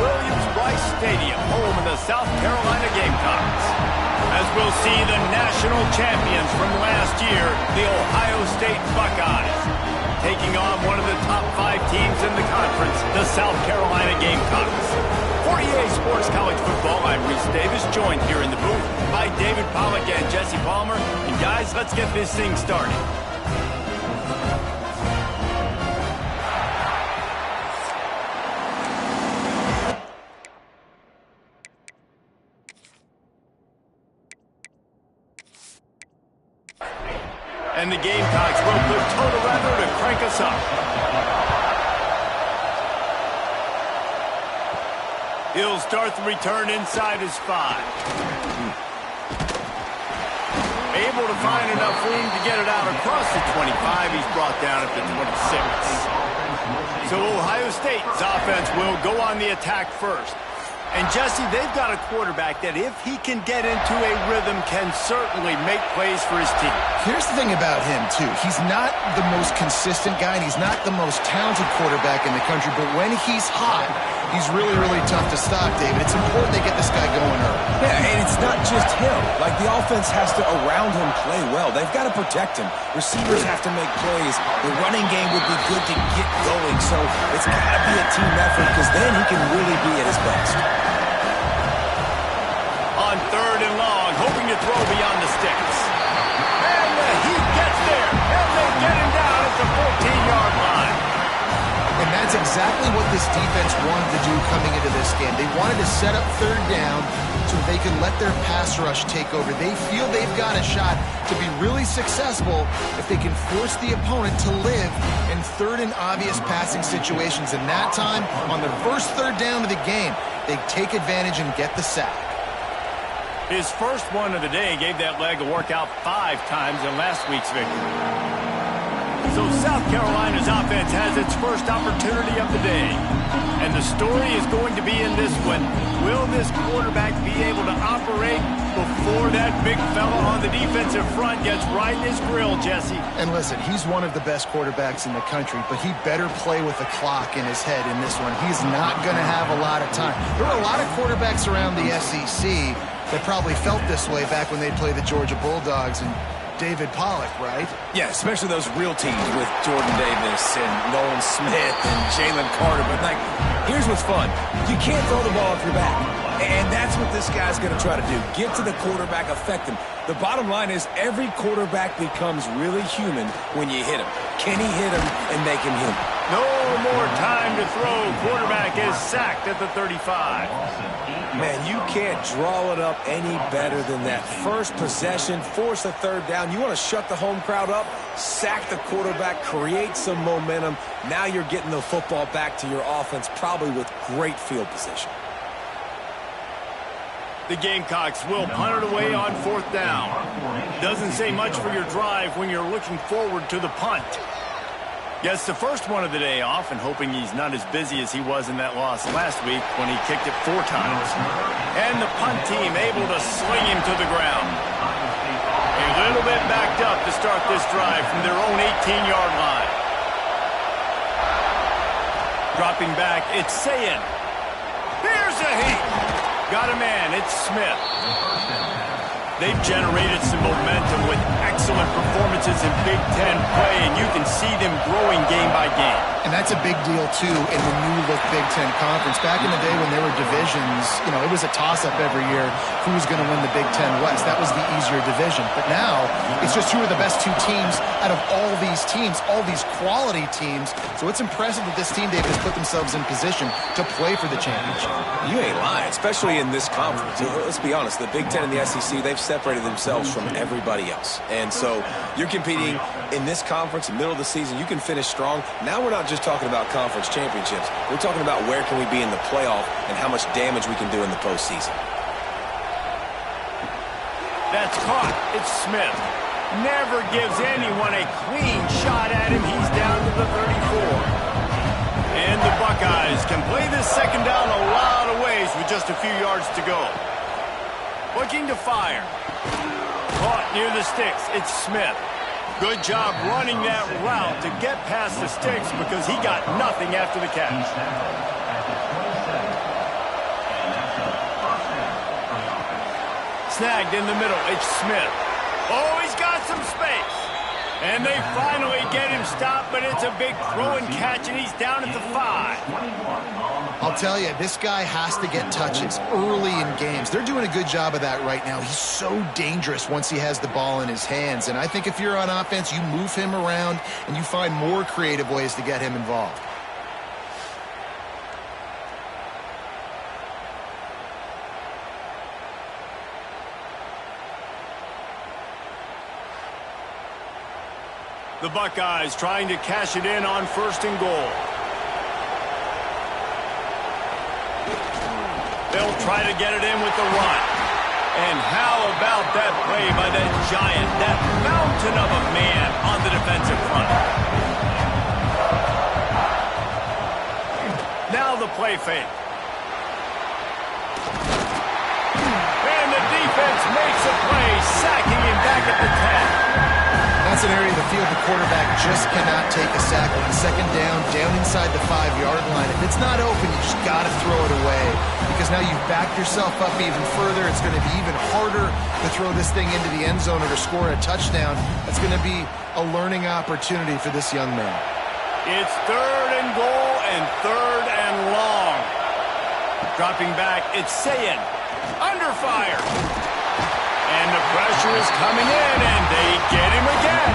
Williams-Brice Stadium, home of the South Carolina Gamecocks. As we'll see the national champions from last year, the Ohio State Buckeyes, taking on one of the top 5 teams in the conference, the South Carolina Gamecocks. For EA Sports College Football, I'm Reese Davis, joined here in the booth by David Pollack and Jesse Palmer. And guys, let's get this thing started. And the Gamecocks will put total weather to crank us up. He'll start the return inside his 5. Able to find enough room to get it out across the 25. He's brought down at the 26. So Ohio State's offense will go on the attack first. And Jesse, they've got a quarterback that if he can get into a rhythm can certainly make plays for his team. Here's the thing about him, too. He's not the most consistent guy, and he's not the most talented quarterback in the country, but when he's hot, he's really, really tough to stop, David. It's important they get this guy going early. Yeah, and it's not just him. Like, the offense has to, around him, play well. They've got to protect him. Receivers have to make plays. The running game would be good to get going, so it's got to be a team effort because then he can really be at his best. On 3rd and long, hoping to throw beyond the sticks. And he gets there, and they get him down at the 14-yard line. And that's exactly what this defense wanted to do coming into this game. They wanted to set up 3rd down so they can let their pass rush take over. They feel they've got a shot to be really successful if they can force the opponent to live in 3rd and obvious passing situations. And that time, on the first 3rd down of the game, they take advantage and get the sack. His first one of the day gave that leg a workout 5 times in last week's victory. So South Carolina's offense has its first opportunity of the day. And the story is going to be in this one. Will this quarterback be able to operate before that big fella on the defensive front gets right in his grill, Jesse? And listen, he's one of the best quarterbacks in the country, but he better play with the clock in his head in this one. He's not going to have a lot of time. There are a lot of quarterbacks around the SEC that probably felt this way back when they played the Georgia Bulldogs and David Pollack, right? Yeah, especially those real teams with Jordan Davis and Nolan Smith and Jalen Carter. But, like, here's what's fun. You can't throw the ball off your back. And that's what this guy's going to try to do. Get to the quarterback, affect him. The bottom line is every quarterback becomes really human when you hit him. Can he hit him and make him human? No more time to throw. Quarterback is sacked at the 35. Man, you can't draw it up any better than that. First possession, force a 3rd down. You want to shut the home crowd up, sack the quarterback, create some momentum. Now you're getting the football back to your offense, probably with great field position. The Gamecocks will punt it away on 4th down. Doesn't say much for your drive when you're looking forward to the punt. Gets the first one of the day off and hoping he's not as busy as he was in that loss last week when he kicked it 4 times. And the punt team able to sling him to the ground. A little bit backed up to start this drive from their own 18-yard line. Dropping back, it's Sayin. Here's a heat. Got a man, it's Smith. They've generated some momentum with excellent performances in Big Ten play, and you can see them growing game by game. And that's a big deal, too, in the new-look Big Ten Conference. Back in the day when there were divisions, you know, it was a toss-up every year who was going to win the Big Ten West. That was the easier division. But now, it's just who are the best 2 teams out of all these teams, all these quality teams. So it's impressive that this team, David, has put themselves in position to play for the championship. You ain't lying, especially in this conference. Let's be honest, the Big Ten and the SEC, they've separated themselves from everybody else. And so you're competing in this conference, middle of the season. You can finish strong. Now we're not just talking about conference championships. We're talking about where can we be in the playoff and how much damage we can do in the postseason. That's caught. It's Smith. Never gives anyone a clean shot at him. He's down to the 34. And the Buckeyes can play this 2nd down a lot of ways with just a few yards to go. Looking to fire. Caught near the sticks. It's Smith. Good job running that route to get past the sticks because he got nothing after the catch. snagged in the middle. It's Smith. Oh, he's got some space. And they finally get him stopped, but it's a big throw and catch, and he's down at the 5. I'll tell you, this guy has to get touches early in games. They're doing a good job of that right now. He's so dangerous once he has the ball in his hands. And I think if you're on offense, you move him around and you find more creative ways to get him involved. The Buckeyes trying to cash it in on 1st and goal. They'll try to get it in with the run. And how about that play by that giant, that mountain of a man on the defensive front? Now the play fake. And the defense makes a play, sacking him back at the 10. That's an area of the field the quarterback just cannot take a sack on. 2nd down inside the 5-yard line. If it's not open, you just got to throw it away because now you've backed yourself up even further. It's going to be even harder to throw this thing into the end zone or to score a touchdown. That's going to be a learning opportunity for this young man. It's 3rd and goal and 3rd and long. Dropping back, it's Sayin. Under fire. And the pressure is coming in, and they get him again.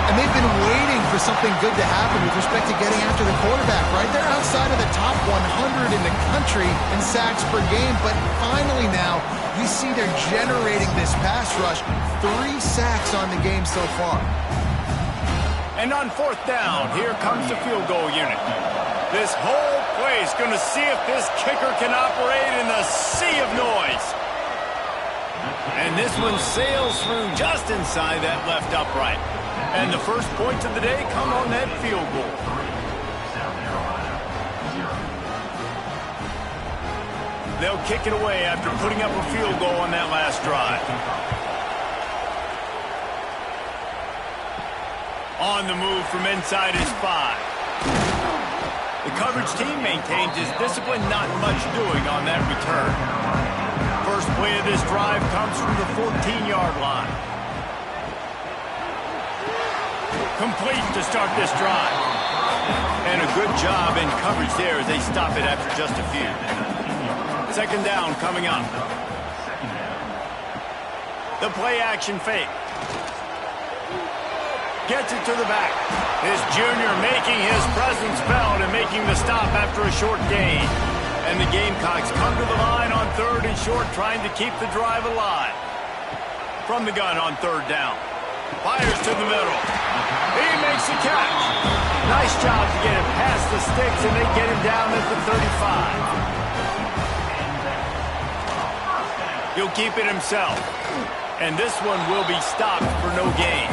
And they've been waiting for something good to happen with respect to getting after the quarterback, right? They're outside of the top 100 in the country in sacks per game, but finally now we see they're generating this pass rush. 3 sacks on the game so far. And on 4th down, here comes the field goal unit. This whole play is going to see if this kicker can operate in the sea of noise. And this one sails through just inside that left upright. And the first points of the day come on that field goal. They'll kick it away after putting up a field goal on that last drive. On the move from inside his 5. The coverage team maintains his discipline, not much doing on that return. First play of this drive comes from the 14-yard line. Complete to start this drive. And a good job in coverage there as they stop it after just a few. 2nd down coming up. The play action fake. Gets it to the back. This junior making his presence felt and making the stop after a short gain. And the Gamecocks come to the line on 3rd and short, trying to keep the drive alive. From the gun on 3rd down. Fires to the middle. He makes the catch. Nice job to get him past the sticks, and they get him down at the 35. He'll keep it himself. And this one will be stopped for no gain.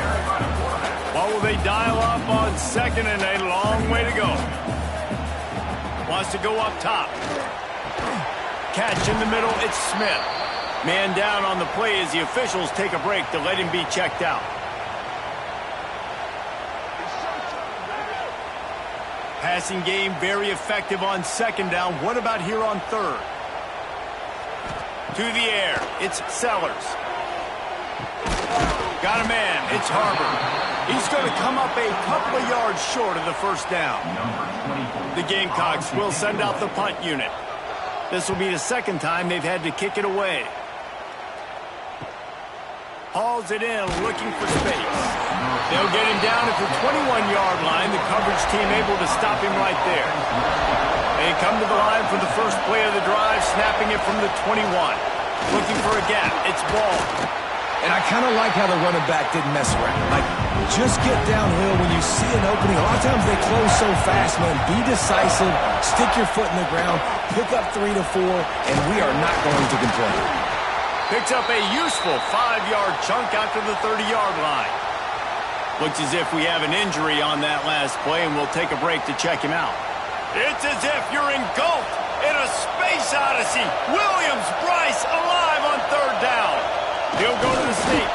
What will they dial up on 2nd and a long way to go? Wants to go up top. Catch in the middle, it's Smith. Man down on the play as the officials take a break to let him be checked out. Passing game very effective on 2nd down. What about here on 3rd? To the air, it's Sellers. Got a man, it's Harbor. He's going to come up a couple of yards short of the 1st down. The Gamecocks will send out the punt unit. This will be the 2nd time they've had to kick it away. Hauls it in, looking for space. They'll get him down at the 21-yard line. The coverage team able to stop him right there. They come to the line for the first play of the drive, snapping it from the 21. Looking for a gap. It's Ball. And I kind of like how the running back didn't mess around. Like, just get downhill when you see an opening. A lot of times they close so fast, man. Be decisive, stick your foot in the ground, pick up 3 to 4, and we are not going to complain. Picks up a useful 5-yard chunk out to the 30-yard line. Looks as if we have an injury on that last play, and we'll take a break to check him out. It's as if you're engulfed in a space odyssey. Williams Bryce alive on 3rd down. He'll go to the sneak.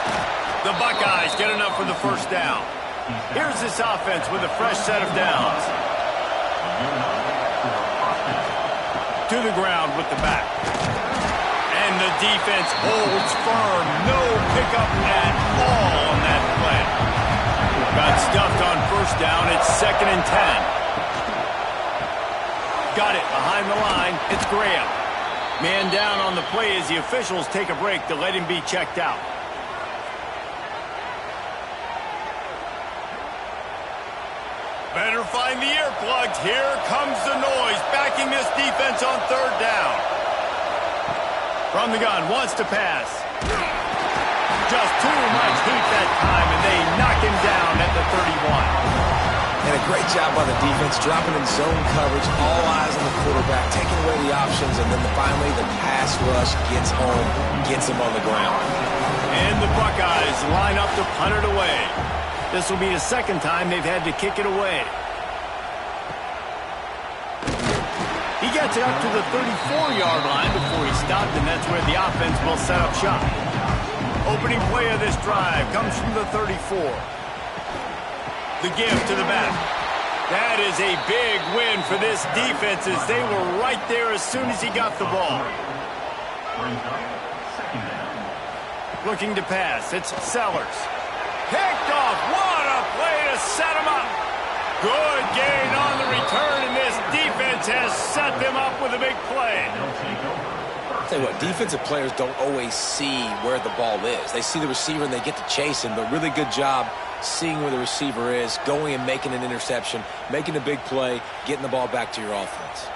The Buckeyes get enough for the 1st down. Here's this offense with a fresh set of downs. To the ground with the back. And the defense holds firm. No pickup at all on that play. Got stuffed on first down. It's 2nd and 10. Got it behind the line. It's Graham. Man down on the play as the officials take a break to let him be checked out. Better find the earplugs. Here comes the noise, backing this defense on 3rd down. From the gun, wants to pass. Just too much heat that time, and they knock him down at the 31. And a great job by the defense, dropping in zone coverage, all eyes on the quarterback, taking away the options, and then finally the pass rush gets home, gets him on the ground. And the Buckeyes line up to punt it away. This will be the 2nd time they've had to kick it away. He gets it up to the 34-yard line before he stopped, and that's where the offense will set up shop. Opening play of this drive comes from the 34. The give to the back. That is a big win for this defense as they were right there as soon as he got the ball. Looking to pass. It's Sellers. Picked off. What a play to set him up. Good gain on the return, and this defense has set them up with a big play. I'll tell you what, defensive players don't always see where the ball is. They see the receiver and they get to chase him, but really good job seeing where the receiver is, going and making an interception, making a big play, getting the ball back to your offense.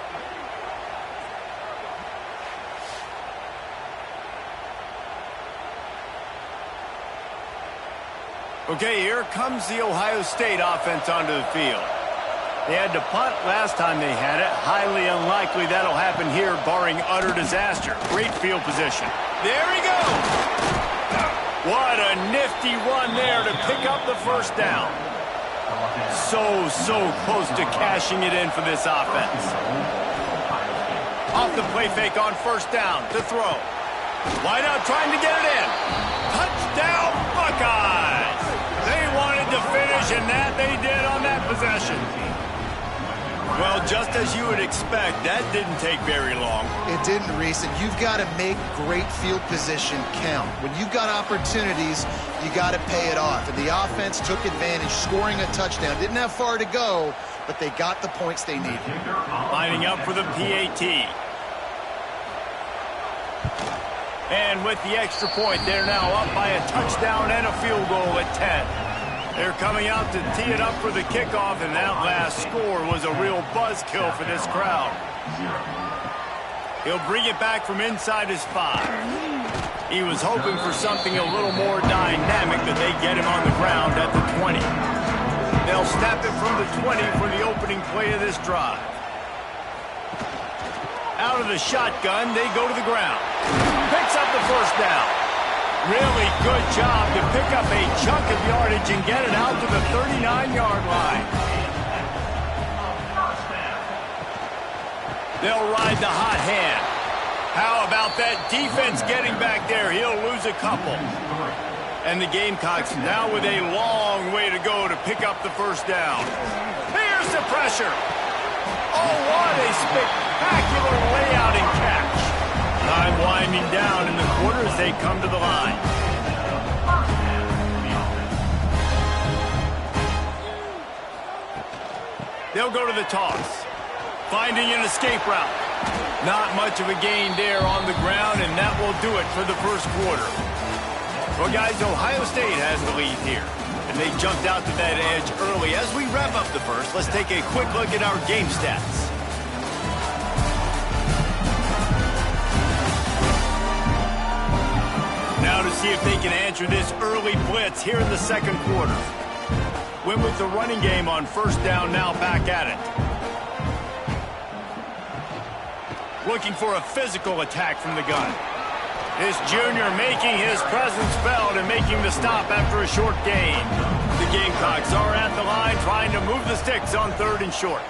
Okay, here comes the Ohio State offense onto the field. They had to punt last time they had it. Highly unlikely that'll happen here, barring utter disaster. Great field position. There he goes! What a nifty run there to pick up the 1st down. So close to cashing it in for this offense. Off the play fake on 1st down to throw. Wide out trying to get it in. Touchdown Buckeyes! They wanted to finish, and that they did on that possession. Well, just as you would expect, that didn't take very long. It didn't, Reese, and you've got to make great field position count. When you've got opportunities, you got to pay it off. And the offense took advantage, scoring a touchdown. Didn't have far to go, but they got the points they needed. Lining up for the PAT. And with the extra point, they're now up by a touchdown and a field goal at 10. They're coming out to tee it up for the kickoff, and that last score was a real buzzkill for this crowd. He'll bring it back from inside his 5. He was hoping for something a little more dynamic, but they get him on the ground at the 20. They'll snap it from the 20 for the opening play of this drive. Out of the shotgun, they go to the ground. Picks up the 1st down. Really good job to pick up a chunk of yardage and get it out to the 39-yard line. They'll ride the hot hand. How about that defense getting back there? He'll lose a couple. And the Gamecocks now with a long way to go to pick up the 1st down. Here's the pressure. Oh, what a spectacular layout and catch. Time winding down in the quarter as they come to the line. They'll go to the toss. Finding an escape route. Not much of a gain there on the ground, and that will do it for the 1st quarter. Well, guys, Ohio State has the lead here, and they jumped out to that edge early. As we wrap up the 1st, let's take a quick look at our game stats. Now to see if they can answer this early blitz here in the 2nd quarter. Went with the running game on 1st down, now back at it. Looking for a physical attack from the gun. This junior making his presence felt and making the stop after a short gain. The Gamecocks are at the line trying to move the sticks on 3rd and short.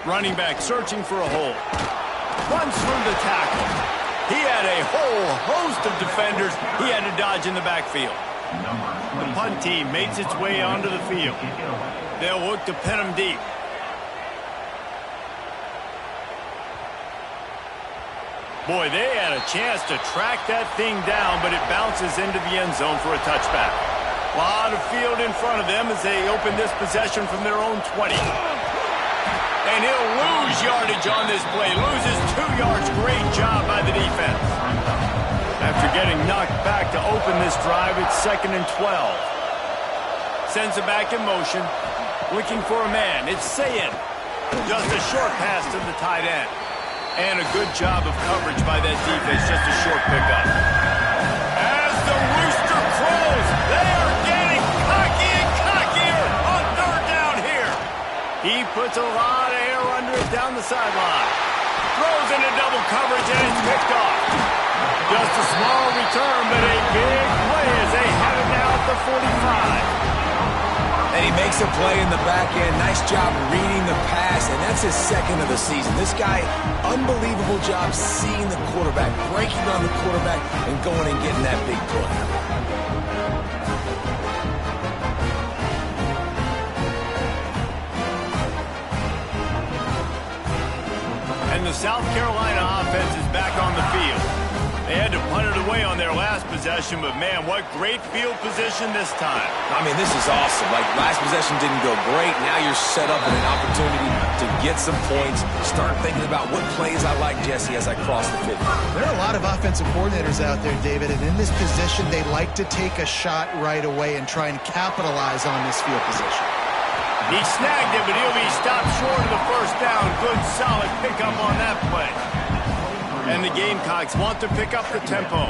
Running back searching for a hole. Runs through the tackle. He had a whole host of defenders he had to dodge in the backfield. The punt team makes its way onto the field. They'll look to pin him deep. Boy, they had a chance to track that thing down, but it bounces into the end zone for a touchback. A lot of field in front of them as they open this possession from their own 20. And he'll lose yardage on this play. Loses 2 yards. Great job by the defense. After getting knocked back to open this drive, it's 2nd and 12. Sends it back in motion. Looking for a man. It's Sayin. Just a short pass to the tight end. And a good job of coverage by that defense. Just a short pickup. As the rooster crows, they are getting cocky and cockier on 3rd down here. He puts a lot of air under it down the sideline. Throws into double coverage, and it's picked off. Just a small return, but a big play as they have it now at the 45. And he makes a play in the back end. Nice job reading the pass, and that's his 2nd of the season. This guy, unbelievable job seeing the quarterback, breaking on the quarterback, and going and getting that big play. And the South Carolina offense is back on the field. They had to punt it away on their last possession, but man, what great field position this time. I mean, this is awesome. Like, last possession didn't go great. Now you're set up with an opportunity to get some points. Start thinking about what plays I like, Jesse, as I cross the 50. There are a lot of offensive coordinators out there, David, and in this position, they like to take a shot right away and try and capitalize on this field position. He snagged it, but he'll be stopped short of the 1st down. Good, solid pickup on that play. And the Gamecocks want to pick up the tempo.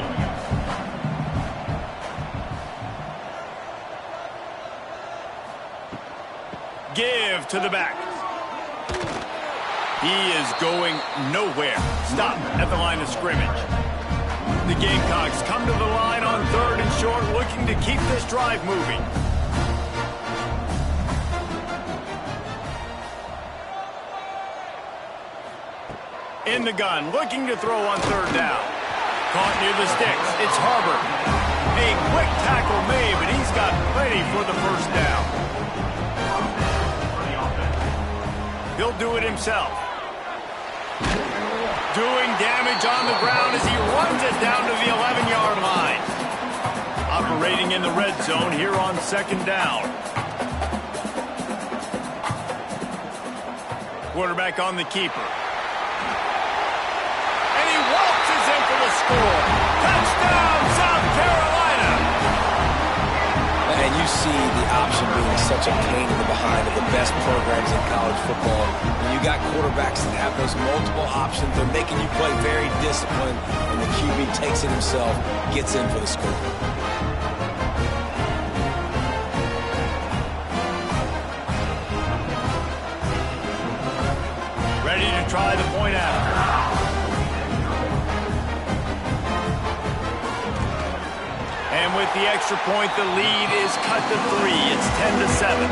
Give to the back. He is going nowhere. Stop at the line of scrimmage. The Gamecocks come to the line on 3rd and short, looking to keep this drive moving. In the gun, looking to throw on 3rd down. Caught near the sticks. It's Harbor. A quick tackle made, but he's got plenty for the 1st down. He'll do it himself. Doing damage on the ground as he runs it down to the 11-yard line. Operating in the red zone here on 2nd down. Quarterback on the keeper. Waltzes in for the score. Touchdown, South Carolina. And you see the option being such a pain in the behind of the best programs in college football. When you got quarterbacks that have those multiple options, they're making you play very disciplined, and the QB takes it himself, gets in for the score. Ready to try the point after. And with the extra point, the lead is cut to 3. It's 10-7.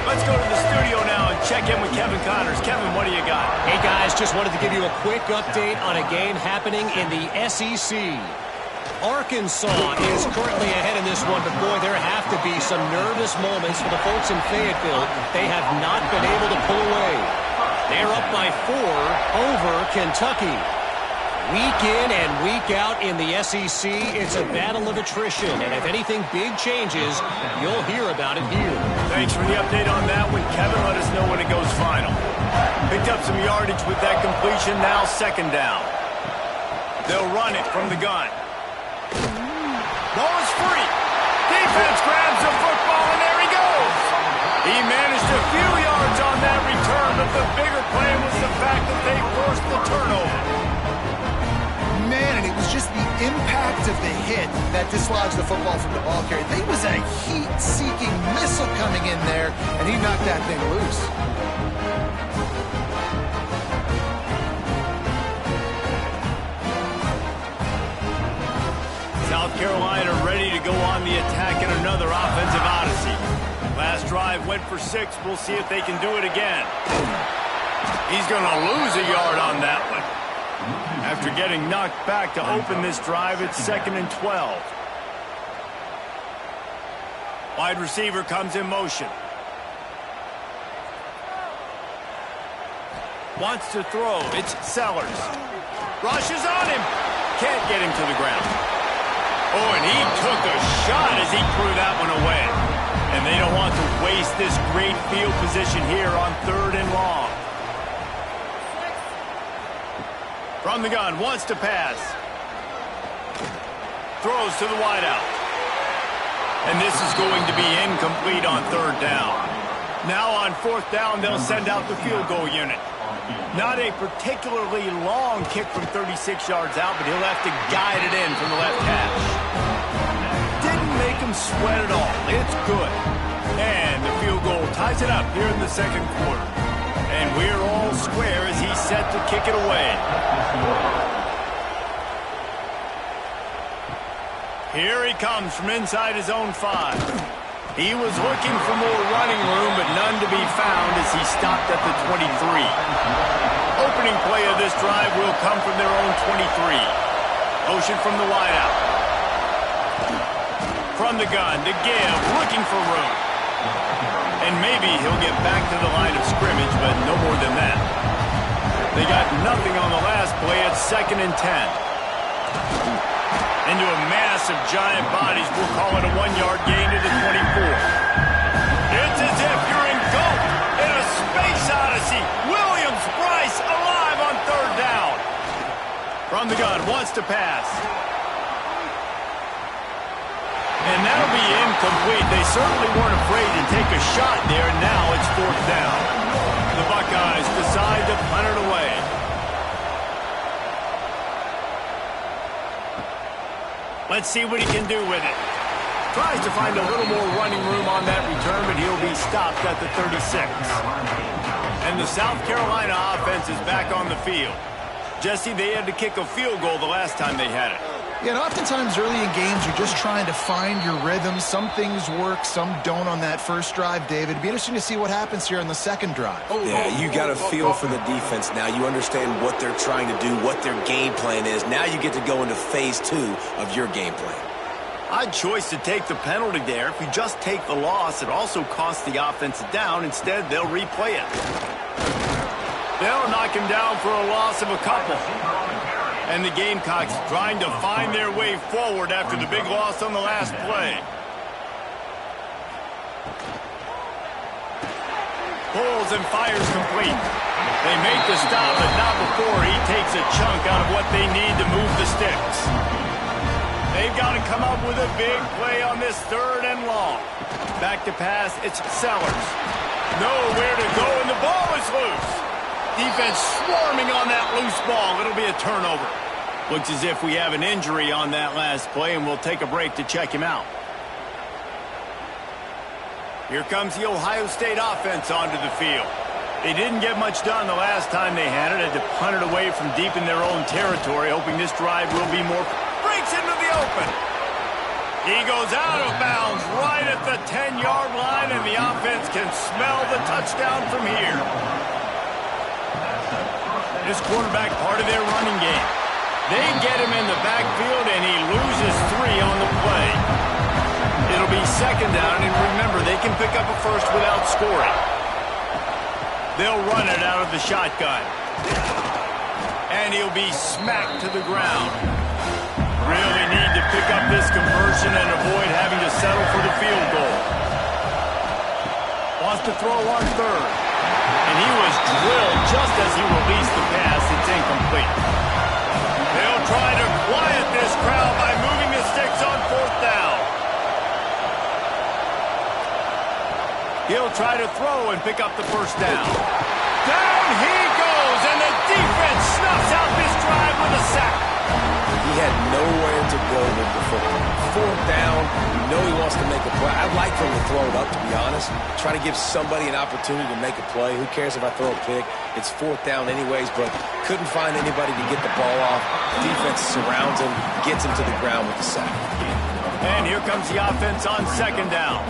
Let's go to the studio now and check in with Kevin Connors. Kevin, what do you got? Hey, guys, just wanted to give you a quick update on a game happening in the SEC. Arkansas is currently ahead in this one, but boy, there have to be some nervous moments for the folks in Fayetteville. They have not been able to pull away. They're up by 4 over Kentucky. Week in and week out in the SEC, it's a battle of attrition. And if anything big changes, you'll hear about it here. Thanks for the update on that one, Kevin. Let us know when it goes final. Picked up some yardage with that completion. Now 2nd down. They'll run it from the gun. Ball is free. Defense grabs the football, and there he goes. He managed a few yards on that return, but the bigger play was the fact that they forced the turnover. Man, and it was just the impact of the hit that dislodged the football from the ball carrier. There was a heat-seeking missile coming in there, and he knocked that thing loose. South Carolina ready to go on the attack in another offensive odyssey. Last drive went for 6. We'll see if they can do it again. He's going to lose a yard on that one. After getting knocked back to open this drive, it's 2nd and 12. Wide receiver comes in motion. Wants to throw. It's Sellers. Rushes on him. Can't get him to the ground. Oh, and he took a shot as he threw that one away. And they don't want to waste this great field position here on 3rd and long. From the gun, wants to pass. Throws to the wideout. And this is going to be incomplete on 3rd down. Now on 4th down, they'll send out the field goal unit. Not a particularly long kick from 36 yards out, but he'll have to guide it in from the left hash. Didn't make him sweat at all. It's good. And the field goal ties it up here in the 2nd quarter. And we're all square as he's set to kick it away. Here he comes from inside his own 5. He was looking for more running room, but none to be found as he stopped at the 23. Opening play of this drive will come from their own 23. Motion from the wideout. From the gun to give, looking for room. And maybe he'll get back to the line of scrimmage, but no more than that. They got nothing on the last play at 2nd and 10. Into a mass of giant bodies, we'll call it a 1-yard gain to the 24. It's as if you're engulfed in a space odyssey. Williams-Brice alive on 3rd down. From the gun, wants to pass. And that'll be incomplete. They certainly weren't afraid to take a shot there, and now it's 4th down. The Buckeyes decide to punt it away. Let's see what he can do with it. Tries to find a little more running room on that return, but he'll be stopped at the 36. And the South Carolina offense is back on the field. Jesse, they had to kick a field goal the last time they had it. Yeah, and oftentimes early in games, you're just trying to find your rhythm. Some things work, some don't on that first drive, David. It'd be interesting to see what happens here on the 2nd drive. Yeah, you got a feel for the defense now. You understand what they're trying to do, what their game plan is. Now you get to go into phase 2 of your game plan. Odd choice to take the penalty there. If you just take the loss, it also costs the offense down. Instead, they'll replay it. They'll knock him down for a loss of a couple. And the Gamecocks trying to find their way forward after the big loss on the last play. Pulls and fires complete. They make the stop, but not before he takes a chunk out of what they need to move the sticks. They've got to come up with a big play on this 3rd and long. Back to pass, it's Sellers. Nowhere to go, and the ball is loose. Defense swarming on that loose ball. It'll be a turnover. Looks as if we have an injury on that last play, and we'll take a break to check him out. Here comes the Ohio State offense onto the field. They didn't get much done the last time they had it. Had to punt it away from deep in their own territory, hoping this drive will be more. Breaks into the open. He goes out of bounds right at the 10-yard line, and the offense can smell the touchdown from here. This quarterback part of their running game. They get him in the backfield, and he loses 3 on the play. It'll be 2nd down, and remember, they can pick up a first without scoring. They'll run it out of the shotgun. And he'll be smacked to the ground. Really need to pick up this conversion and avoid having to settle for the field goal. Wants to throw on 3rd. And he was drilled just as he released the pass. It's incomplete. They'll try to quiet this crowd by moving the sticks on 4th down. He'll try to throw and pick up the 1st down. Down he goes, and the defense snuffs out this drive with a sack. He had nowhere to go with the football. 4th down, you know he wants to make a play. I'd like for him to throw it up, to be honest. Try to give somebody an opportunity to make a play. Who cares if I throw a pick? It's 4th down anyways, but couldn't find anybody to get the ball off. Defense surrounds him, gets him to the ground with the sack. And here comes the offense on 2nd down.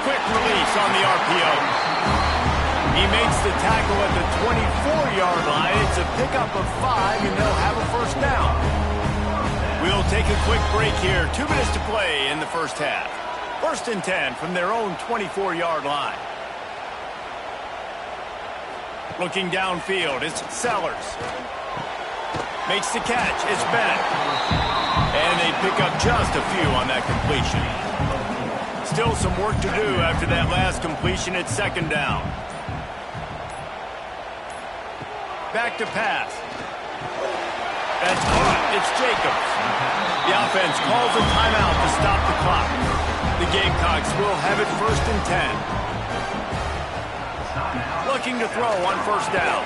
Quick release on the RPO. He makes the tackle at the 24-yard line. It's a pickup of 5, and they'll have a 1st down. We'll take a quick break here. 2 minutes to play in the 1st half. 1st and 10 from their own 24-yard line. Looking downfield, it's Sellers. Makes the catch, it's Bennett. And they pick up just a few on that completion. Still some work to do after that last completion at second down. Back to pass. That's caught. It's Jacobs. The offense calls a timeout to stop the clock. The Gamecocks will have it 1st and 10. Looking to throw on 1st down.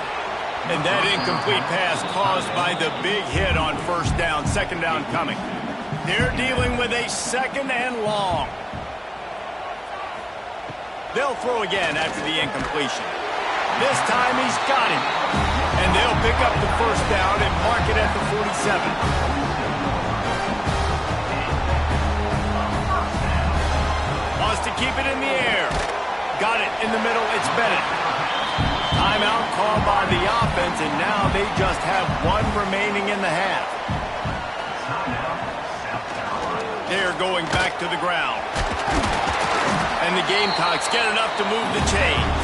And that incomplete pass caused by the big hit on 1st down. 2nd down coming. They're dealing with a 2nd and long. They'll throw again after the incompletion. This time he's got him. And they'll pick up the 1st down and mark it at the 47. Wants to keep it in the air. Got it in the middle. It's Bennett. Timeout called by the offense, and now they just have 1 remaining in the half. They're going back to the ground. And the Gamecocks get enough to move the chains.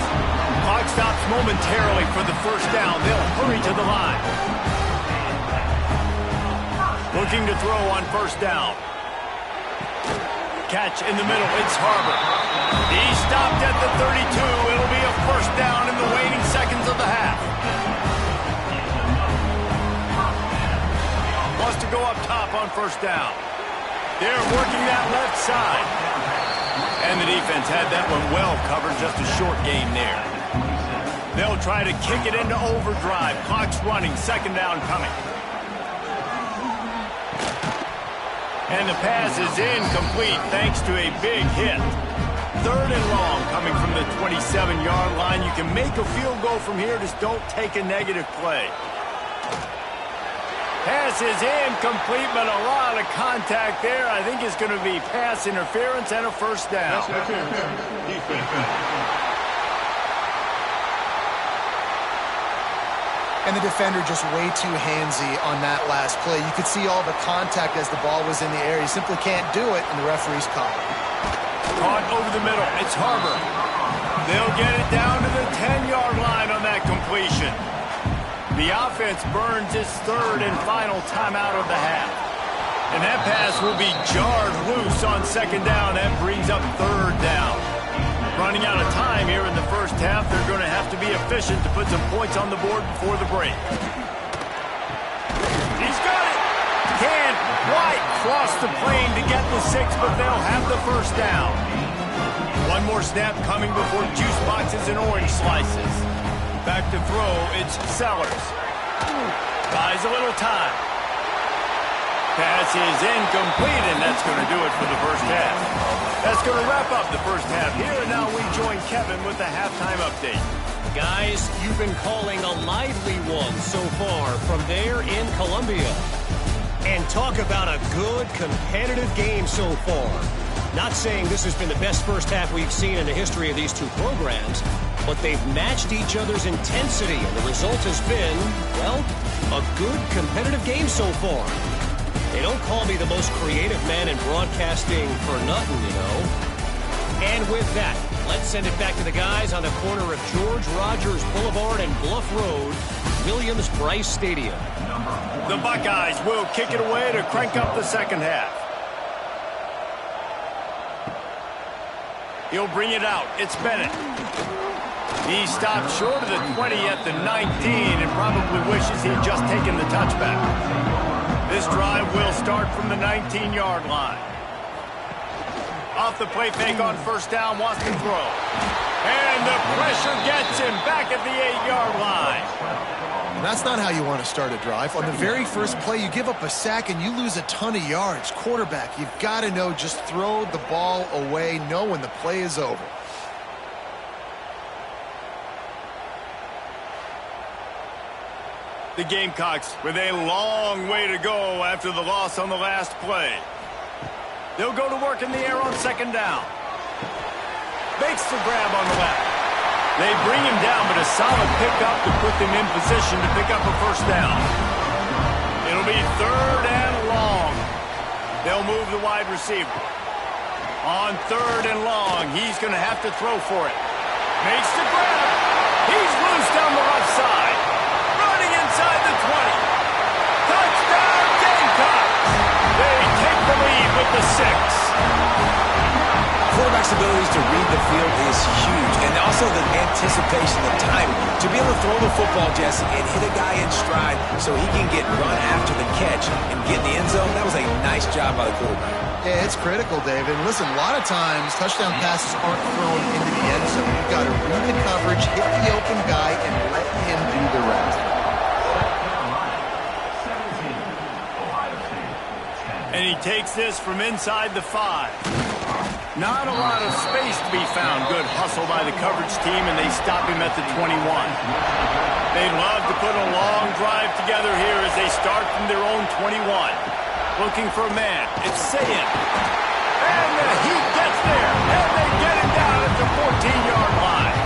Clock stops momentarily for the 1st down. They'll hurry to the line. Looking to throw on 1st down. Catch in the middle. It's Harbor. He stopped at the 32. It'll be a 1st down in the waning seconds of the half. Wants to go up top on 1st down. They're working that left side. And the defense had that one well covered. Just a short gain there. They'll try to kick it into overdrive. Clock's running. 2nd down coming. And the pass is incomplete thanks to a big hit. 3rd and long coming from the 27-yard line. You can make a field goal from here. Just don't take a negative play. Pass is incomplete, but a lot of contact there. I think it's going to be pass interference and a 1st down. And the defender just way too handsy on that last play. You could see all the contact as the ball was in the air. You simply can't do it, and the referee's caught. Caught over the middle. It's Harbor. They'll get it down to the 10-yard line on that completion. The offense burns its 3rd and final timeout of the half. And that pass will be jarred loose on 2nd down. That brings up 3rd down. Running out of time here in the 1st half. They're going to have to be efficient to put some points on the board before the break. He's got it. Can't quite cross the plane to get the 6, but they'll have the 1st down. 1 more snap coming before juice boxes and orange slices. Back to throw, it's Sellers. Buys a little time. Pass is incomplete, and that's going to do it for the 1st half. That's going to wrap up the 1st half here, and now we join Kevin with the halftime update. Guys, you've been calling a lively one so far from there in Columbia. And talk about a good, competitive game so far. Not saying this has been the best 1st half we've seen in the history of these 2 programs, but they've matched each other's intensity, and the result has been, well, a good, competitive game so far. They don't call me the most creative man in broadcasting for nothing, you know. And with that, let's send it back to the guys on the corner of George Rogers Boulevard and Bluff Road, Williams-Brice Stadium. The Buckeyes will kick it away to crank up the 2nd half. He'll bring it out. It's Bennett. He stopped short of the 20 at the 19 and probably wishes he'd just taken the touchback. This drive will start from the 19-yard line. Off the play fake on 1st down, wants to throw. And the pressure gets him back at the 8-yard line. That's not how you want to start a drive. On the very first play, you give up a sack and you lose a ton of yards. Quarterback, you've got to know, just throw the ball away, know when the play is over. The Gamecocks with a long way to go after the loss on the last play. They'll go to work in the air on 2nd down. Makes the grab on the left. They bring him down, but a solid pickup to put them in position to pick up a 1st down. It'll be 3rd and long. They'll move the wide receiver. On 3rd and long, he's going to have to throw for it. Makes the grab. He's loose down the right to read the field is huge. And also the anticipation, the timing. To be able to throw the football, Jesse, and hit a guy in stride so he can get run after the catch and get in the end zone, that was a nice job by the quarterback. Yeah, it's critical, David. Listen, a lot of times touchdown passes aren't thrown into the end zone. You've got to read the coverage, hit the open guy, and let him do the rest. And he takes this from inside the 5. Not a lot of space to be found. Good hustle by the coverage team, and they stop him at the 21. They'd love to put a long drive together here as they start from their own 21. Looking for a man. It's Sayin. And he gets there, and they get him down at the 14-yard line.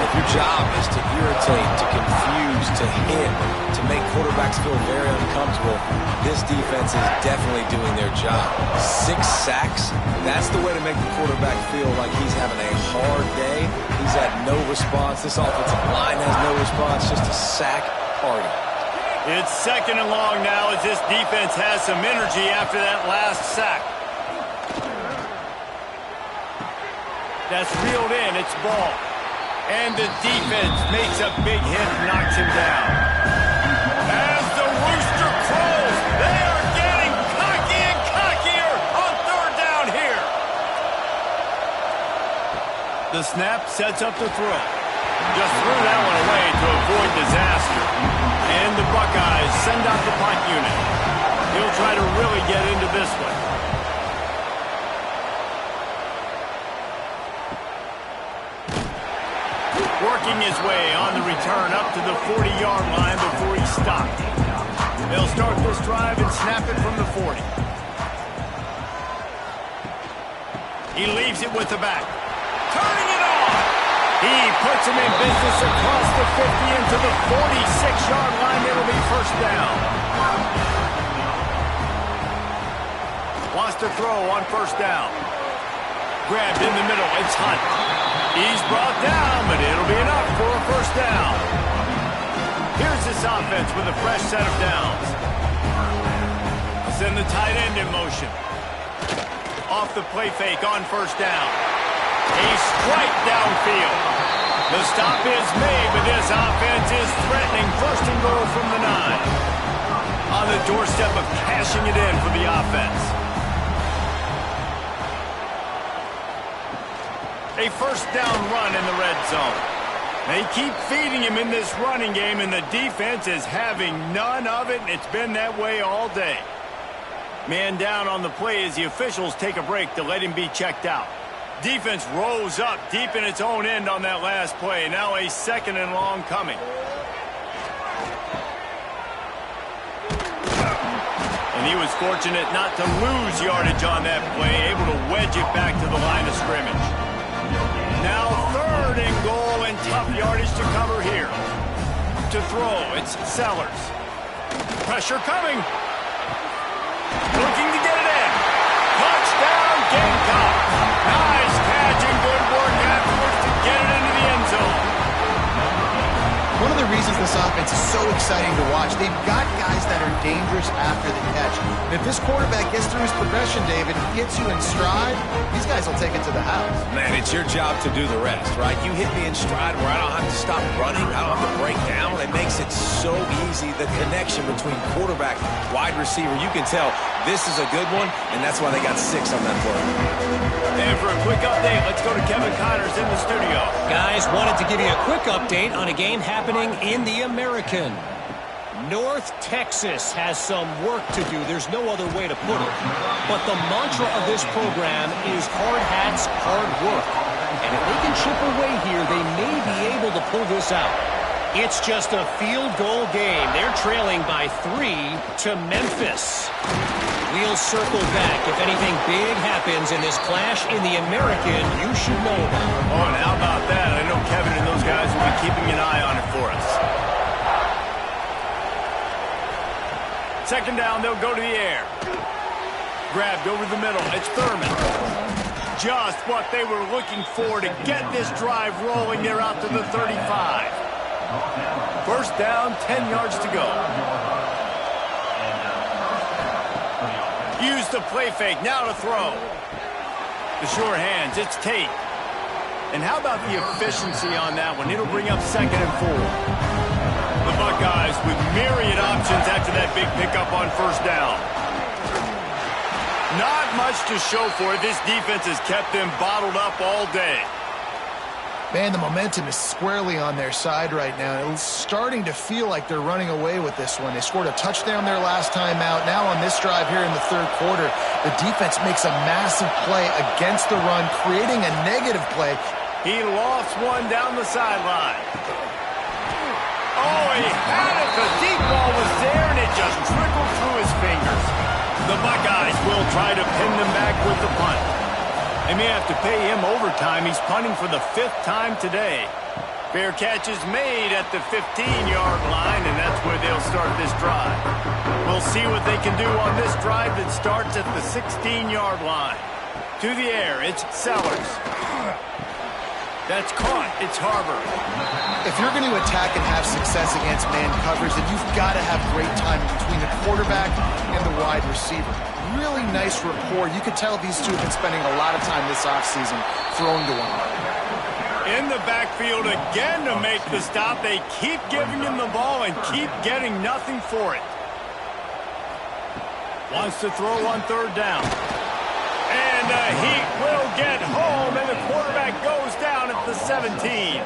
If your job is to irritate, to confuse, to hit, to make quarterbacks feel very uncomfortable, this defense is definitely doing their job. 6 sacks, that's the way to make the quarterback feel like he's having a hard day. He's had no response. This offensive line has no response, just a sack party. It's 2nd and long now as this defense has some energy after that last sack. That's reeled in. It's ball. And the defense makes a big hit and knocks him down. As the rooster crows, they are getting cocky and cockier on 3rd down here. The snap sets up the throw. Just threw that one away to avoid disaster. And the Buckeyes send out the punt unit. He'll try to really get into this one. Working his way on the return up to the 40-yard line before he stopped. They'll start this drive and snap it from the 40. He leaves it with the back. Turning it on! He puts him in business across the 50 into the 46-yard line. It'll be 1st down. Wants to throw on 1st down. Grabbed in the middle. It's Hunt. He's brought down, but it'll be enough for a 1st down. Here's this offense with a fresh set of downs. Send the tight end in motion. Off the play fake on 1st down. A strike downfield. The stop is made, but this offense is threatening 1st and goal from the 9. On the doorstep of cashing it in for the offense. A 1st down run in the red zone. They keep feeding him in this running game, and the defense is having none of it, and it's been that way all day. Man down on the play as the officials take a break to let him be checked out. Defense rose up deep in its own end on that last play. Now a 2nd and long coming. And he was fortunate not to lose yardage on that play, able to wedge it back to the line of scrimmage. Now 3rd and goal and tough yardage to cover here. To throw, it's Sellers. Pressure coming. Looking to get it in. Touchdown, Gamecock. Nice catch and good work afterwards to get it into the end zone. One of the reasons this offense is so exciting to watch, they've got guys that are dangerous after the catch. And if this quarterback gets through his progression, David, gets you in stride, these guys will take it to the house. Man, it's your job to do the rest, right? You hit me in stride where I don't have to stop running. I don't have to break down. It makes it so easy. The connection between quarterback, wide receiver, you can tell this is a good one, and that's why they got 6 on that play. And for a quick update, let's go to Kevin Connors in the studio. Guys, wanted to give you a quick update on a game happening in the American. North Texas has some work to do. There's no other way to put it. But the mantra of this program is hard hats, hard work. And if they can chip away here, they may be able to pull this out. It's just a field goal game. They're trailing by 3 to Memphis. We'll circle back. If anything big happens in this clash in the American, you should know about it. Oh, and how about that? I know Kevin and those guys will be keeping an eye on it for us. 2nd down, they'll go to the air. Grabbed over the middle. It's Thurman. Just what they were looking for to get this drive rolling. They're out to the 35. 1st down, 10 yards to go. Use the play fake. Now to throw. The sure hands, it's Tate. And how about the efficiency on that one? It'll bring up 2nd and 4. The Buckeyes with myriad options after that big pickup on 1st down. Not much to show for it. This defense has kept them bottled up all day. Man, the momentum is squarely on their side right now. It's starting to feel like they're running away with this one. They scored a touchdown their last time out. Now on this drive here in the 3rd quarter, the defense makes a massive play against the run, creating a negative play. He lofts one down the sideline. Oh, he had it. The deep ball was there, and it just trickled through his fingers. The Buckeyes will try to pin them back with the punt. They may have to pay him overtime. He's punting for the 5th time today. Fair catch is made at the 15-yard line, and that's where they'll start this drive. We'll see what they can do on this drive that starts at the 16-yard line. To the air, it's Sellers. That's caught. It's Harbor. If you're going to attack and have success against man coverage, then you've got to have great timing between the quarterback and the wide receiver. Really nice rapport. You could tell these two have been spending a lot of time this offseason throwing to one another. In the backfield again to make the stop. They keep giving him the ball and keep getting nothing for it. Wants to throw on 3rd down. And he will get home, and the quarterback goes down at the 17.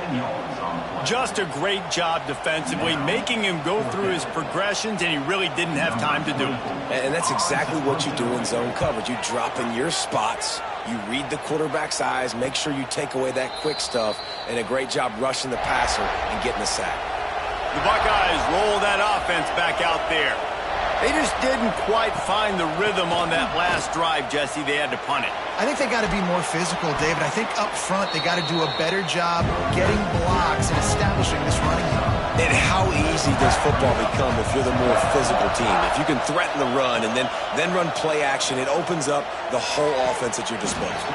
Just a great job defensively, making him go through his progressions, and he really didn't have time to do it. And that's exactly what you do in zone coverage. You drop in your spots, you read the quarterback's eyes, make sure you take away that quick stuff, and a great job rushing the passer and getting the sack. The Buckeyes roll that offense back out there. They just didn't quite find the rhythm on that last drive, Jesse. They had to punt it. I think they got to be more physical, David. I think up front they got to do a better job getting blocks and establishing this running game. And how easy does football become if you're the more physical team? If you can threaten the run and then run play action, it opens up the whole offense at your disposal.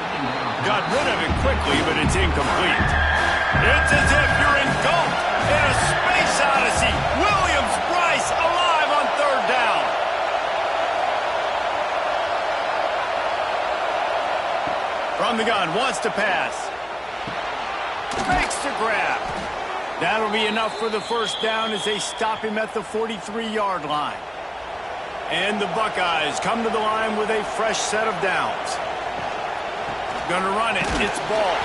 Got rid of it quickly, but it's incomplete. It's as if you're engulfed in a space odyssey. Williams-Brice alive on 3rd down. From the gun, wants to pass. Makes the grab. That'll be enough for the 1st down as they stop him at the 43-yard line. And the Buckeyes come to the line with a fresh set of downs. Gonna run it. It's ball.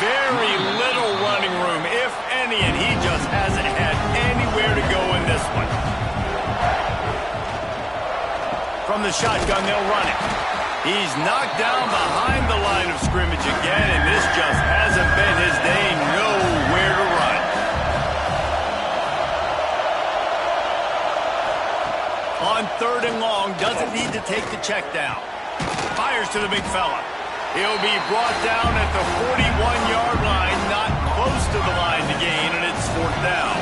Very little running room, if any, and he just hasn't had anywhere to go in this one. From the shotgun, they'll run it. He's knocked down behind the line of scrimmage again, and this just hasn't been his day. Nowhere to run. On 3rd and long, doesn't need to take the check down. Fires to the big fella. He'll be brought down at the 41-yard line, not close to the line to gain, and it's 4th down.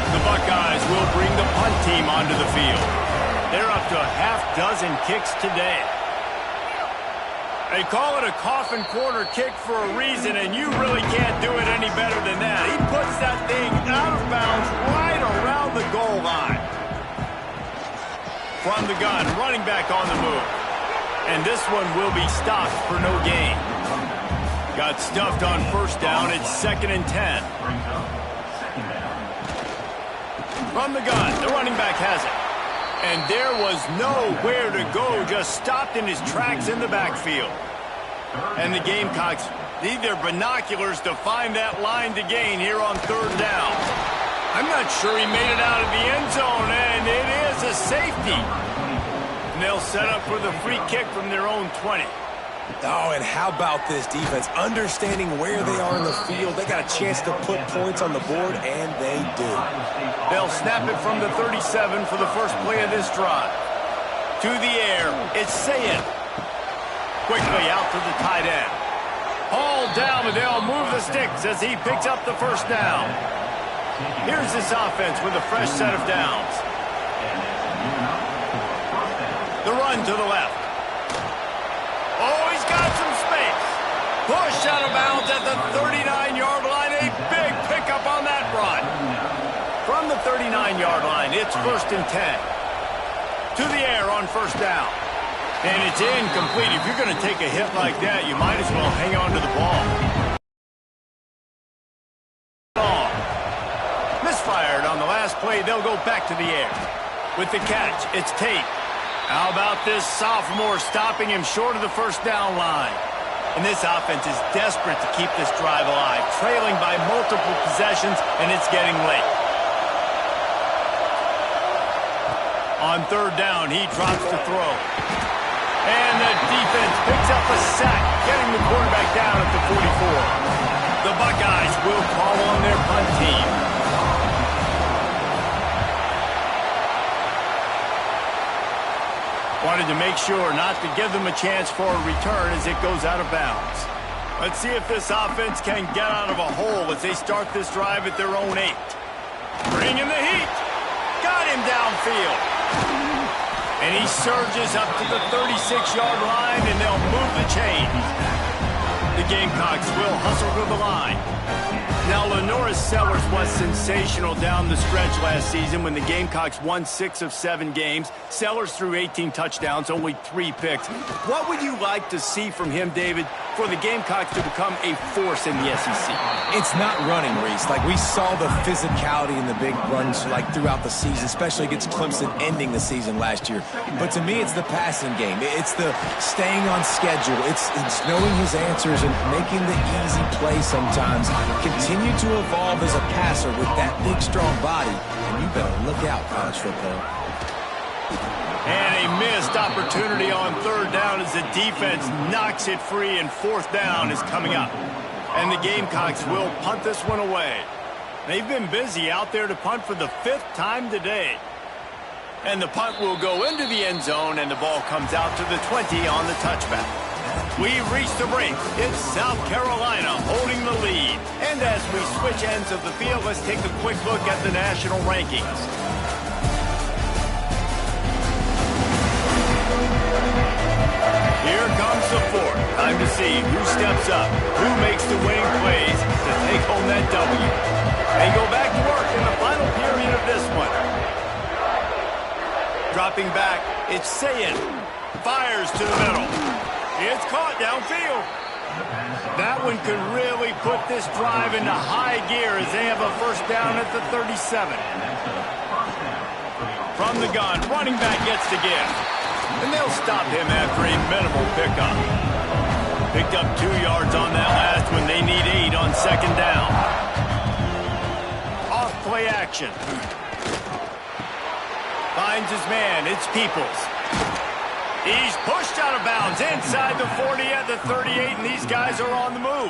The Buckeyes will bring the punt team onto the field. They're up to a half-dozen kicks today. They call it a coffin corner kick for a reason, and you really can't do it any better than that. He puts that thing out of bounds right around the goal line. From the gun, running back on the move. And this one will be stopped for no gain. Got stuffed on 1st down. It's 2nd and 10. From the gun, the running back has it. And there was nowhere to go, just stopped in his tracks in the backfield. And the Gamecocks need their binoculars to find that line to gain here on 3rd down. I'm not sure he made it out of the end zone, and it is a safety. And they'll set up for the free kick from their own 20. Oh, and how about this defense? Understanding where they are in the field. They got a chance to put points on the board, and they do. They'll snap it from the 37 for the first play of this drive. To the air, it's Sayin. Quickly out to the tight end. Hauled down, and they'll move the sticks as he picks up the 1st down. Here's this offense with a fresh set of downs. The run to the left. Oh, he's got some space. Push out of bounds at the 39-yard line. A big pickup on that run. From the 39-yard line, it's 1st and 10. To the air on 1st down. And it's incomplete. If you're going to take a hit like that, you might as well hang on to the ball. Misfired on the last play. They'll go back to the air. With the catch, it's Tate. How about this sophomore stopping him short of the first down line? And this offense is desperate to keep this drive alive, trailing by multiple possessions, and it's getting late. On third down, he drops to throw. And the defense picks up a sack, getting the quarterback down at the 44. The Buckeyes will call on their punt team. Wanted to make sure not to give them a chance for a return as it goes out of bounds. Let's see if this offense can get out of a hole as they start this drive at their own 8. Bringing the heat. Got him downfield. And he surges up to the 36-yard line, and they'll move the chains. The Gamecocks will hustle to the line. Now, Lenoris Sellers was sensational down the stretch last season when the Gamecocks won 6 of 7 games. Sellers threw 18 touchdowns, only 3 picks. What would you like to see from him, David, for the Gamecocks to become a force in the SEC? It's not running, Reese. Like, we saw the physicality in the big runs, like, throughout the season, especially against Clemson ending the season last year. But to me, it's the passing game. It's the staying on schedule. It's knowing his answers and making the easy play sometimes. Continue to evolve as a passer with that big, strong body. And you better look out, college football. And a missed opportunity on third down as the defense knocks it free, and fourth down is coming up. And the Gamecocks will punt this one away. They've been busy out there to punt for the 5th time today. And the punt will go into the end zone, and the ball comes out to the 20 on the touchback. We've reached the break. It's South Carolina holding the lead. And as we switch ends of the field, let's take a quick look at the national rankings. Here comes the fourth. Time to see who steps up, who makes the winning plays to take home that W. They go back to work in the final period of this one. Dropping back, it's Sayin. Fires to the middle. It's caught downfield. That one could really put this drive into high gear as they have a first down at the 37. From the gun, running back gets the gift. And they'll stop him after a minimal pickup. Picked up 2 yards on that last one. They need 8 on second down. Off play action. Finds his man. It's Peoples. He's pushed out of bounds inside the 40 at the 38, and these guys are on the move.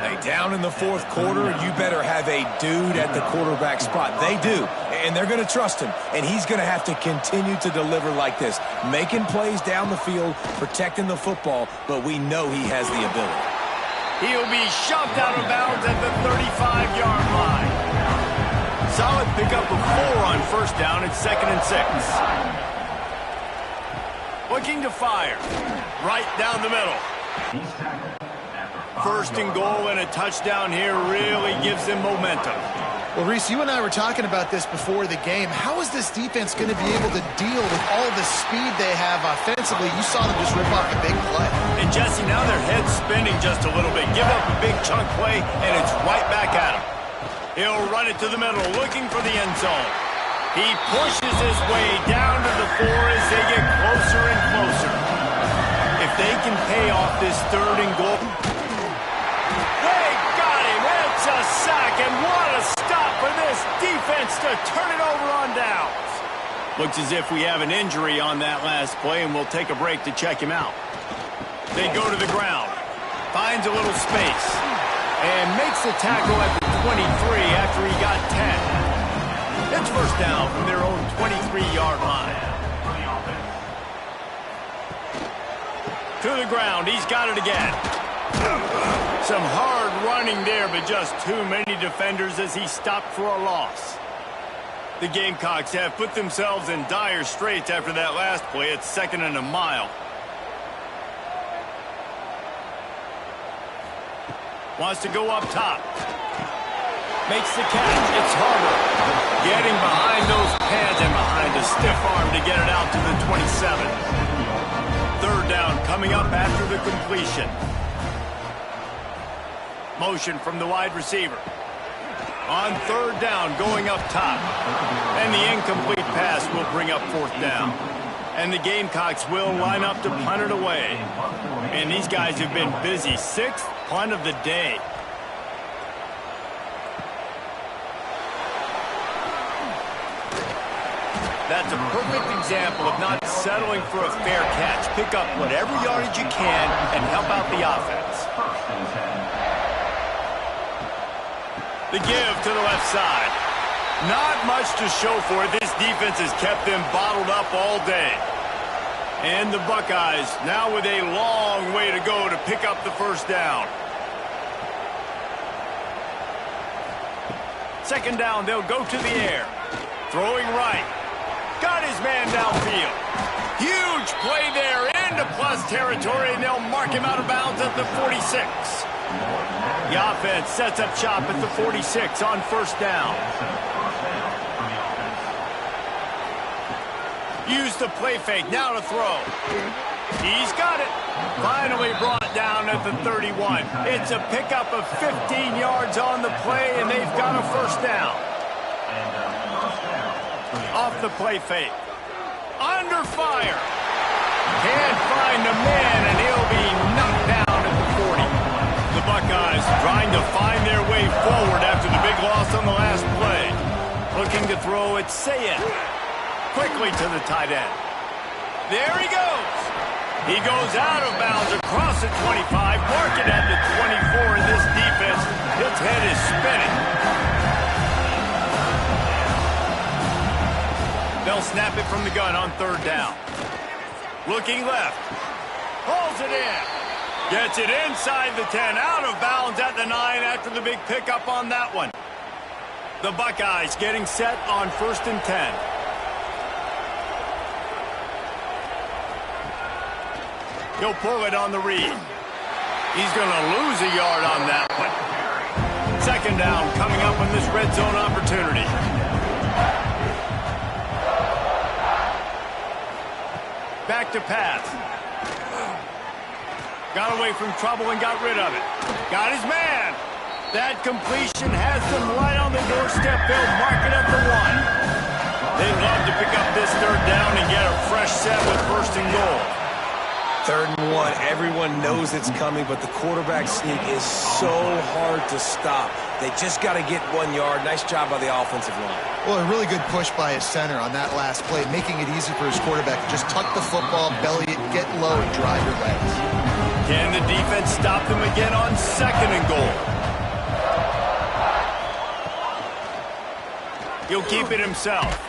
Hey, down in the fourth quarter, you better have a dude at the quarterback spot. They do, and they're going to trust him, and he's going to have to continue to deliver like this, making plays down the field, protecting the football, but we know he has the ability. He'll be shoved out of bounds at the 35-yard line. Solid pickup of 4 on first down. It's 2nd and 6. Looking to fire. Right down the middle. First and goal and a touchdown here really gives them momentum. Well, Reese, you and I were talking about this before the game. How is this defense going to be able to deal with all the speed they have offensively? You saw them just rip off a big play. And, Jesse, now their head's spinning just a little bit. Give up a big chunk play, and it's right back at him. He'll run it to the middle, looking for the end zone. He pushes his way down to the 4 as they get closer and closer. If they can pay off this 3rd and goal. They got him. It's a sack, and what a stop for this defense to turn it over on downs. Looks as if we have an injury on that last play, and we'll take a break to check him out. They go to the ground. Finds a little space. And makes the tackle at the 23 after he got 10. It's first down from their own 23-yard line. To the ground. He's got it again. Some hard running there, but just too many defenders as he stopped for a loss. The Gamecocks have put themselves in dire straits after that last play. It's 2nd and a mile. Wants to go up top. Makes the catch. It's Harbor. Getting behind those pads and behind the stiff arm to get it out to the 27. Third down coming up after the completion. Motion from the wide receiver. On third down, going up top. And the incomplete pass will bring up fourth down. And the Gamecocks will line up to punt it away. And these guys have been busy. Sixth punt of the day. That's a perfect example of not settling for a fair catch. Pick up whatever yardage you can and help out the offense. The give to the left side. Not much to show for it. This defense has kept them bottled up all day. And the Buckeyes now with a long way to go to pick up the first down. Second down, they'll go to the air. Throwing right. Got his man downfield. Huge play there into plus territory, and they'll mark him out of bounds at the 46. The offense sets up shop at the 46 on first down. Use the play fake, now to throw. He's got it. Finally brought down at the 31. It's a pickup of 15 yards on the play, and they've got a first down. Off the play fake. Under fire. Can't find the man, and he'll be knocked down at the 40. The Buckeyes trying to find their way forward after the big loss on the last play. Looking to throw it, Sayed. Quickly to the tight end. There he goes. He goes out of bounds across the 25, mark it at the 24, and this defense, its head is spinning. They'll snap it from the gun on third down. Looking left. Pulls it in. Gets it inside the 10, out of bounds at the 9 after the big pickup on that one. The Buckeyes getting set on first and 10. He'll pull it on the read. He's going to lose a yard on that one. Second down coming up on this red zone opportunity. Back to pass. Got away from trouble and got rid of it. Got his man. That completion has them right on the doorstep. They'll mark it at the 1. They'd love to pick up this third down and get a fresh set with first and goal. Third and 1, everyone knows it's coming, but the quarterback sneak is so hard to stop. They just got to get 1 yard. Nice job by the offensive line. Well, a really good push by his center on that last play, making it easy for his quarterback to just tuck the football, belly it, get low, and drive your legs. Can the defense stop them again on second and goal? He'll keep it himself.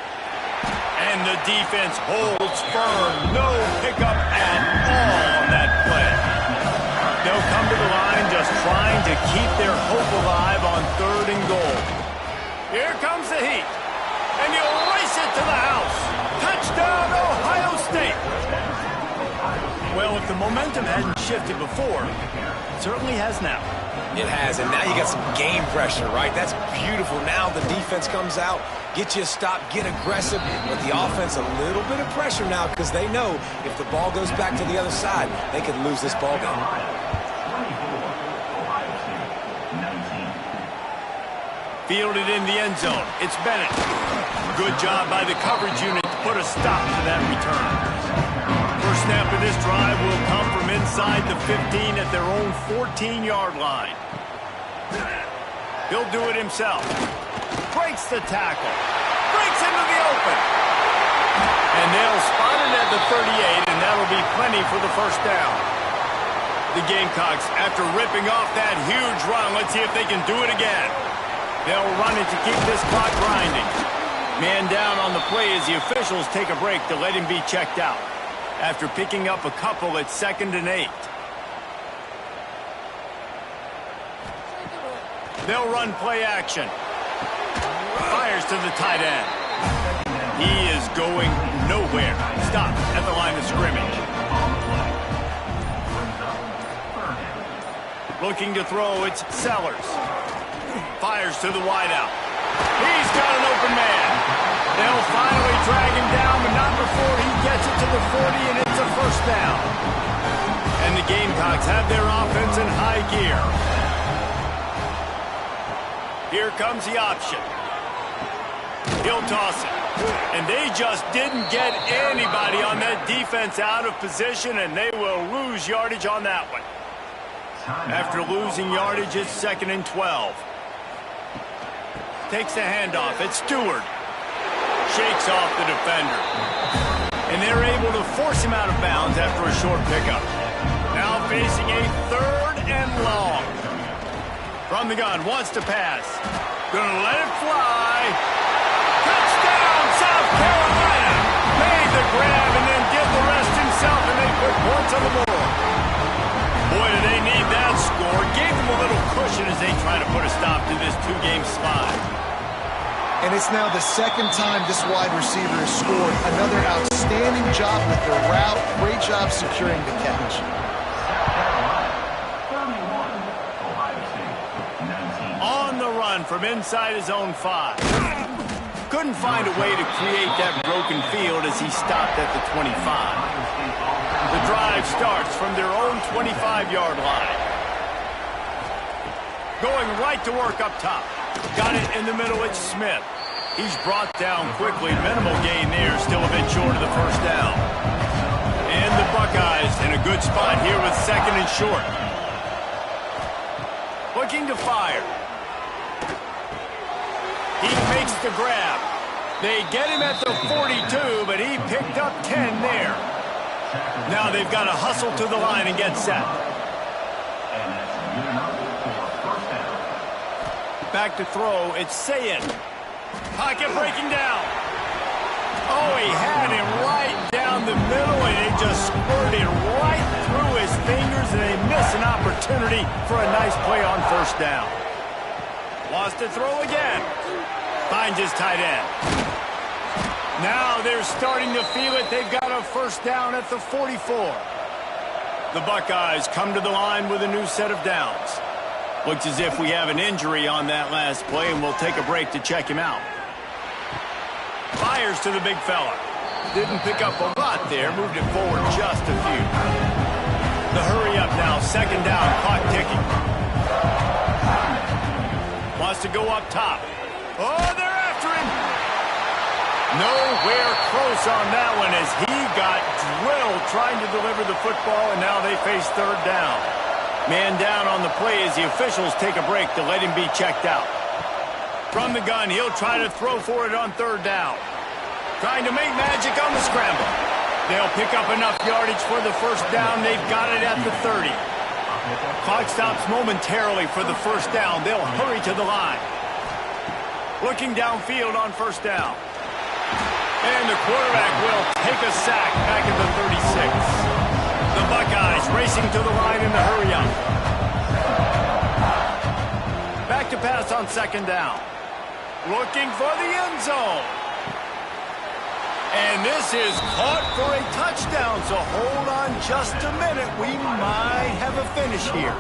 And the defense holds firm. No pickup at all on that play. They'll come to the line just trying to keep their hope alive on third and goal. Here comes the heat. And you'll race it to the house. Touchdown, Ohio State. Well, if the momentum hadn't shifted before, it certainly has now. It has, and now you got some game pressure, right? That's beautiful. Now the defense comes out, get you a stop, get aggressive, but the offense a little bit of pressure now because they know if the ball goes back to the other side, they could lose this ball game. Fielded in the end zone. It's Bennett. Good job by the coverage unit to put a stop to that return. First snap of this drive will come from inside the 15 at their own 14-yard line. He'll do it himself. Breaks the tackle. Breaks into the open. And they'll spot it at the 38, and that'll be plenty for the first down. The Gamecocks, after ripping off that huge run, let's see if they can do it again. They'll run it to keep this clock grinding. Man down on the play as the officials take a break to let him be checked out. After picking up a couple at 2nd and 8. They'll run play action. Fires to the tight end. He is going nowhere. Stop at the line of scrimmage. Looking to throw, it's Sellers. Fires to the wideout. He's got an open man. They'll finally drag him down, but not before he gets it to the 40, and it's a first down. And the Gamecocks have their offense in high gear. Here comes the option. He'll toss it. And they just didn't get anybody on that defense out of position, and they will lose yardage on that one. After losing yardage, it's 2nd and 12. Takes the handoff. It's Stewart. Shakes off the defender. And they're able to force him out of bounds after a short pickup. Now facing a 3rd and long. From the gun, wants to pass. Gonna let it fly. Touchdown, South Carolina! Made the grab and then did the rest himself, and they put points on the board. Boy, do they need that score. Gave them a little cushion as they try to put a stop to this 2-game slide. And it's now the 2nd time this wide receiver has scored. Another outstanding job with the route. Great job securing the catch. On the run from inside his own 5. Couldn't find a way to create that broken field as he stopped at the 25. The drive starts from their own 25-yard line. Going right to work up top. Got it in the middle, it's Smith. He's brought down quickly. Minimal gain there, still a bit short of the first down. And the Buckeyes in a good spot here with 2nd and short. Looking to fire. He makes the grab. They get him at the 42, but he picked up 10 there. Now they've got to hustle to the line and get set. Back to throw, it's Sayin. Pocket breaking down. Oh, he had him right down the middle, and it just squirted right through his fingers, and they miss an opportunity for a nice play on first down. Wants to throw again. Finds his tight end. Now they're starting to feel it. They've got a first down at the 44. The Buckeyes come to the line with a new set of downs. Looks as if we have an injury on that last play, and we'll take a break to check him out. Fires to the big fella. Didn't pick up a lot there. Moved it forward just a few. The hurry up now. 2nd down. Clock ticking. Wants to go up top. Oh, they're after him. Nowhere close on that one as he got drilled trying to deliver the football, and now they face 3rd down. Man down on the play as the officials take a break to let him be checked out. From the gun, he'll try to throw for it on 3rd down. Trying to make magic on the scramble. They'll pick up enough yardage for the first down. They've got it at the 30. Clock stops momentarily for the first down. They'll hurry to the line. Looking downfield on first down. And the quarterback will take a sack back at the 36. The Buckeyes racing to the line in the hurry-up. Back to pass on 2nd down. Looking for the end zone. And this is caught for a touchdown, so hold on just a minute. We might have a finish here.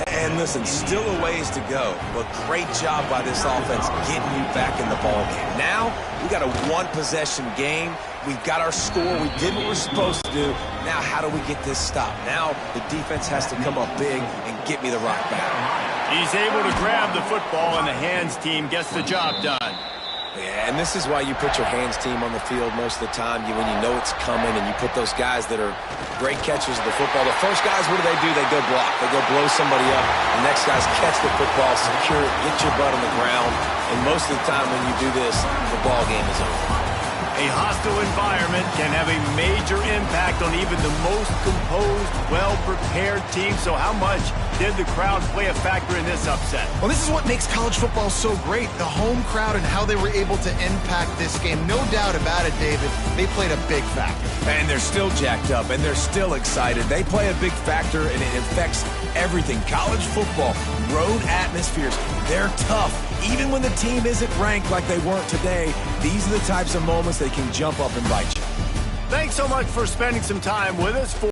And listen, still a ways to go, but great job by this offense getting you back in the ballgame. Now, we got a 1-possession game. We've got our score. We did what we're supposed to do. Now, how do we get this stopped? Now, the defense has to come up big and get me the rock back. He's able to grab the football, and the hands team gets the job done. Yeah, and this is why you put your hands team on the field most of the time. When you know it's coming, and you put those guys that are great catchers of the football. The first guys, what do? They go block. They go blow somebody up. The next guys catch the football, secure it, get your butt on the ground. And most of the time when you do this, the ball game is over. A hostile environment can have a major impact on even the most composed, well-prepared team. So how much did the crowd play a factor in this upset? Well, this is what makes college football so great. The home crowd and how they were able to impact this game. No doubt about it, David. They played a big factor. And they're still jacked up, and they're still excited. They play a big factor, and it affects everything. College football, road atmospheres, they're tough. Even when the team isn't ranked like they weren't today, these are the types of moments they can jump up and bite you. Thanks so much for spending some time with us.